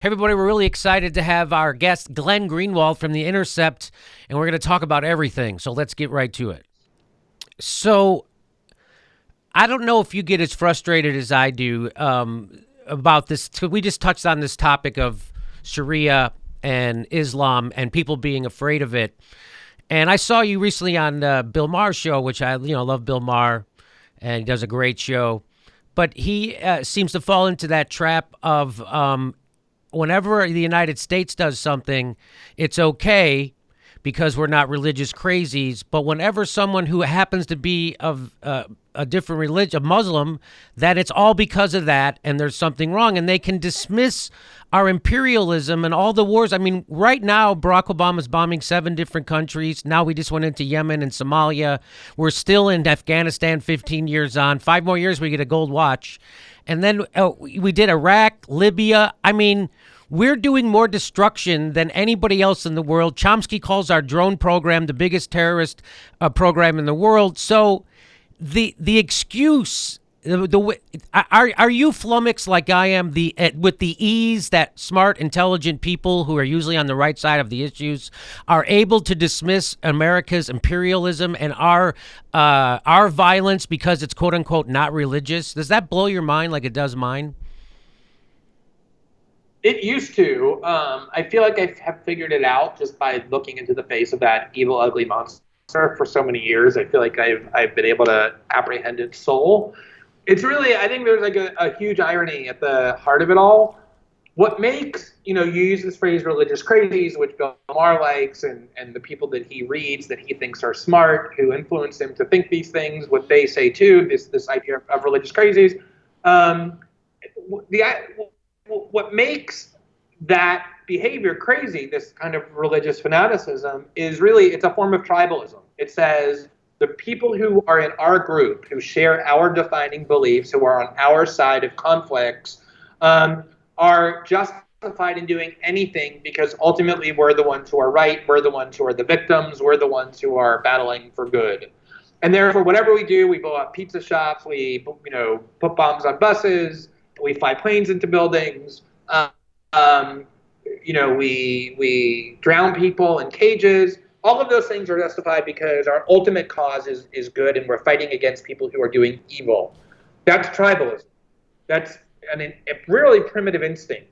Hey, everybody, we're really excited to have our guest, Glenn Greenwald from The Intercept, and we're going to talk about everything. So let's get right to it. So I don't know if you get as frustrated as I do about this. We just touched on this topic of Sharia and Islam and people being afraid of it. And I saw you recently on Bill Maher's show, which I love Bill Maher, and he does a great show. But he seems to fall into that trap of whenever the United States does something, it's okay because we're not religious crazies. But whenever someone who happens to be of a different religion, a Muslim, that it's all because of that and there's something wrong. And they can dismiss our imperialism and all the wars. I mean, right now, Barack Obama's bombing 7 different countries. Now we just went into Yemen and Somalia. We're still in Afghanistan 15 years on. 5 more years, we get a gold watch. And then we did Iraq, Libya. I mean, we're doing more destruction than anybody else in the world. Chomsky calls our drone program the biggest terrorist program in the world. So the excuse, are you flummoxed like I am with the ease that smart, intelligent people who are usually on the right side of the issues are able to dismiss America's imperialism and our violence because it's quote unquote not religious? Does that blow your mind like it does mine? It used to. I feel like I have figured it out just by looking into the face of that evil, ugly monster for so many years. I feel like I've been able to apprehend its soul. It's really, I think there's like a huge irony at the heart of it all. What makes, you use this phrase religious crazies, which Bill Maher likes, and the people that he reads that he thinks are smart, who influence him to think these things, what they say too, this idea of religious crazies. What makes that behavior crazy, this kind of religious fanaticism, is really, it's a form of tribalism. It says the people who are in our group, who share our defining beliefs, who are on our side of conflicts, are justified in doing anything because ultimately we're the ones who are right, we're the ones who are the victims, we're the ones who are battling for good. And therefore, whatever we do, we blow up pizza shops, we put bombs on buses, we fly planes into buildings, we drown people in cages. All of those things are justified because our ultimate cause is good, and we're fighting against people who are doing evil. That's tribalism. That's a really primitive instinct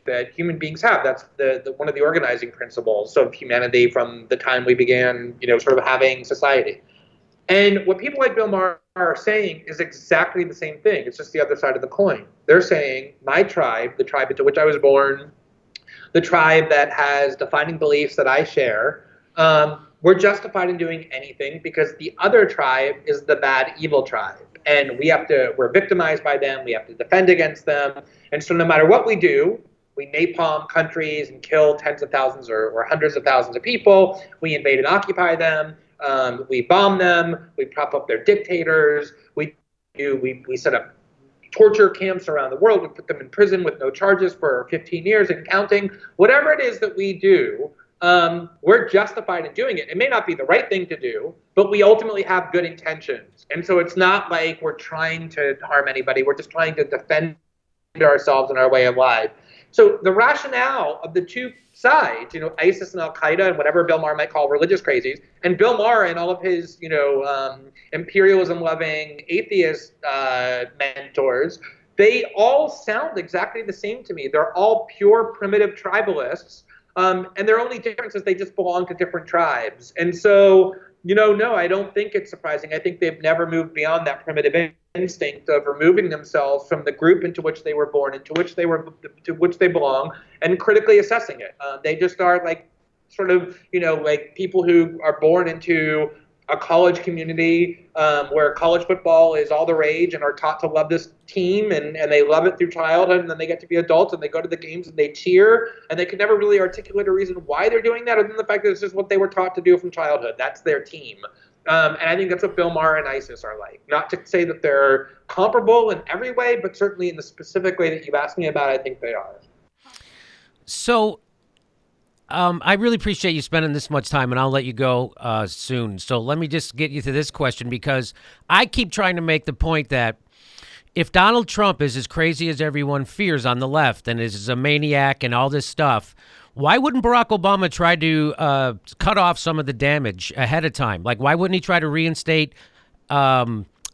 that human beings have. That's the one of the organizing principles of humanity from the time we began, sort of having society. And what people like Bill Maher are saying is exactly the same thing. It's just the other side of the coin. They're saying my tribe, the tribe into which I was born, the tribe that has defining beliefs that I share, we're justified in doing anything because the other tribe is the bad, evil tribe. And we're victimized by them. We have to defend against them. And so no matter what we do, we napalm countries and kill tens of thousands or hundreds of thousands of people. We invade and occupy them. We bomb them. We prop up their dictators. We set up torture camps around the world. We put them in prison with no charges for 15 years and counting. Whatever it is that we do, we're justified in doing it. It may not be the right thing to do, but we ultimately have good intentions. And so it's not like we're trying to harm anybody. We're just trying to defend ourselves and our way of life. So the rationale of the two sides, ISIS and Al-Qaeda and whatever Bill Maher might call religious crazies, and Bill Maher and all of his, imperialism-loving atheist mentors, they all sound exactly the same to me. They're all pure primitive tribalists, and their only difference is they just belong to different tribes. And so, no, I don't think it's surprising. I think they've never moved beyond that primitive instinct of removing themselves from the group into which they were born, to which they belong, and critically assessing it. They just are like sort of, like people who are born into a college community where college football is all the rage and are taught to love this team, and they love it through childhood, and then they get to be adults and they go to the games and they cheer, and they can never really articulate a reason why they're doing that other than the fact that it's just what they were taught to do from childhood. That's their team. And I think that's what Bill Maher and ISIS are like. Not to say that they're comparable in every way, but certainly in the specific way that you've asked me about, I think they are. So I really appreciate you spending this much time, and I'll let you go soon. So let me just get you to this question, because I keep trying to make the point that if Donald Trump is as crazy as everyone fears on the left and is a maniac and all this stuff, why wouldn't Barack Obama try to cut off some of the damage ahead of time? Like, why wouldn't he try to reinstate, I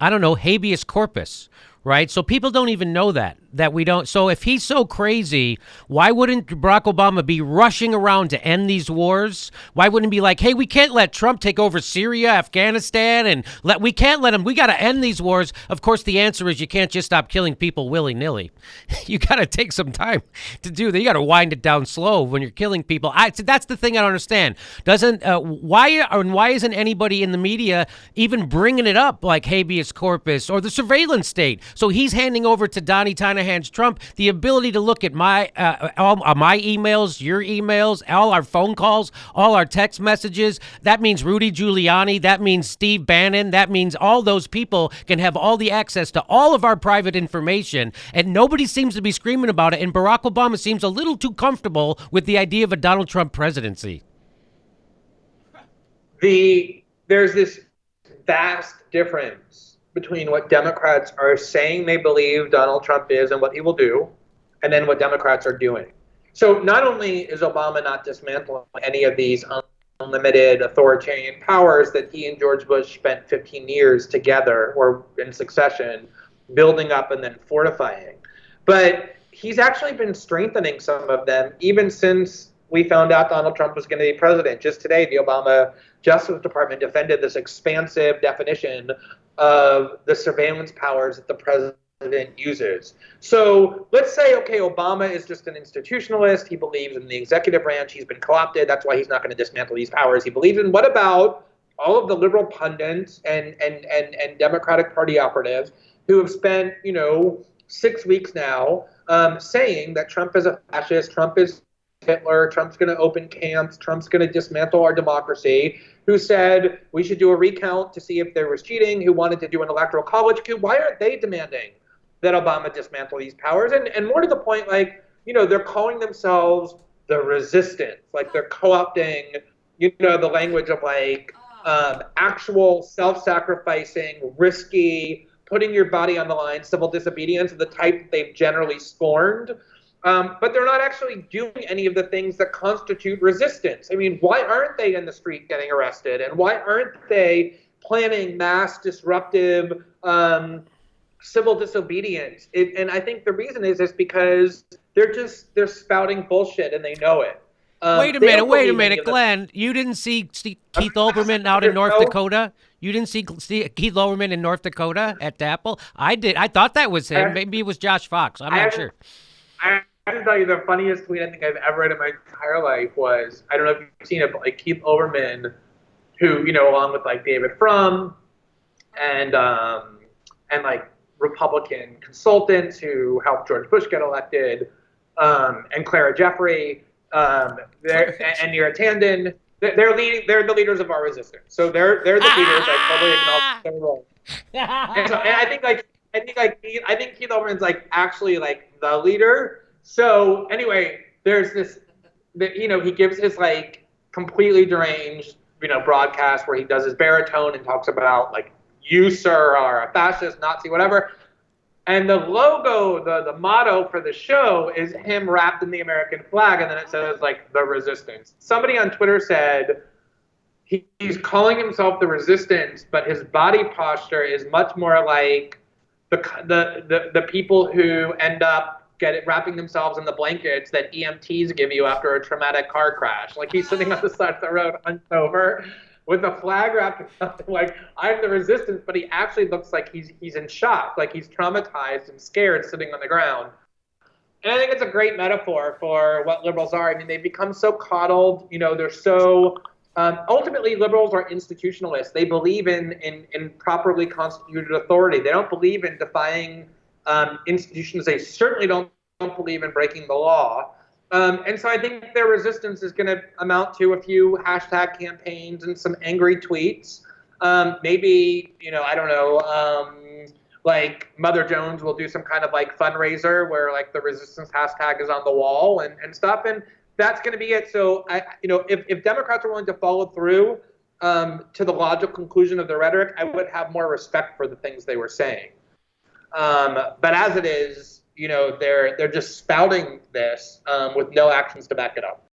don't know, habeas corpus, right? So people don't even know that we don't. So if he's so crazy, why wouldn't Barack Obama be rushing around to end these wars? Why wouldn't he be like, hey, we can't let Trump take over Syria, Afghanistan, and we can't let him, we got to end these wars. Of course, the answer is you can't just stop killing people willy-nilly. You got to take some time to do that. You got to wind it down slow when you're killing people. That's the thing I don't understand. Why isn't anybody in the media even bringing it up, like habeas corpus or the surveillance state? So he's handing over to Donnie Tynahan's Trump the ability to look at all my emails, your emails, all our phone calls, all our text messages. That means Rudy Giuliani. That means Steve Bannon. That means all those people can have all the access to all of our private information, and nobody seems to be screaming about it. And Barack Obama seems a little too comfortable with the idea of a Donald Trump presidency. There's this vast difference between what Democrats are saying they believe Donald Trump is and what he will do, and then what Democrats are doing. So not only is Obama not dismantling any of these unlimited authoritarian powers that he and George Bush spent 15 years together or in succession building up and then fortifying, but he's actually been strengthening some of them even since we found out Donald Trump was going to be president. Just today, the Obama Justice Department defended this expansive definition of the surveillance powers that the president uses. So let's say, okay, Obama is just an institutionalist. He believes in the executive branch. He's been co-opted. That's why he's not going to dismantle these powers. He believes in. What about all of the liberal pundits and Democratic Party operatives who have spent, 6 weeks now saying that Trump is a fascist, Trump is Hitler, Trump's going to open camps, Trump's going to dismantle our democracy, who said we should do a recount to see if there was cheating, who wanted to do an electoral college coup? Why aren't they demanding that Obama dismantle these powers? And more to the point, they're calling themselves the resistance. Like they're co-opting, the language of actual self-sacrificing, risky, putting your body on the line, civil disobedience of the type that they've generally scorned. But they're not actually doing any of the things that constitute resistance. I mean, why aren't they in the street getting arrested? And why aren't they planning mass disruptive civil disobedience? And I think the reason is because they're spouting bullshit and they know it. Wait a minute, Glenn. You didn't see Keith Olbermann out in North Dakota? You didn't see Keith Olbermann in North Dakota at DAPL? I did. I thought that was him. Maybe it was Josh Fox. I'm not sure. I have to tell you, the funniest tweet I think I've ever read in my entire life was, I don't know if you've seen it, but Keith Olbermann, who, along with David Frum and Republican consultants who helped George Bush get elected, and Clara Jeffrey, and Neera Tanden, they're the leaders of our resistance. So they're the leaders. I totally acknowledge their role. And I think Keith Olbermann's actually the leader. So anyway, there's this, he gives his completely deranged, broadcast where he does his baritone and talks about you, sir, are a fascist, Nazi, whatever. And the logo, the motto for the show is him wrapped in the American flag, and then it says the resistance. Somebody on Twitter said he's calling himself the resistance, but his body posture is much more like the people who end up wrapping themselves in the blankets that EMTs give you after a traumatic car crash. He's sitting on the side of the road, hunched over, with a flag wrapped around I'm the resistance, but he actually looks like he's in shock, he's traumatized and scared, sitting on the ground. And I think it's a great metaphor for what liberals are. I mean, they've become so coddled. They're so ultimately liberals are institutionalists. They believe in properly constituted authority. They don't believe in defying institutions. They certainly don't believe in breaking the law. And so I think their resistance is going to amount to a few hashtag campaigns and some angry tweets. Maybe, I don't know, Mother Jones will do some kind of fundraiser where the resistance hashtag is on the wall and stuff. And that's going to be it. So, if Democrats are willing to follow through to the logical conclusion of their rhetoric, I would have more respect for the things they were saying. But as it is, they're just spouting this with no actions to back it up.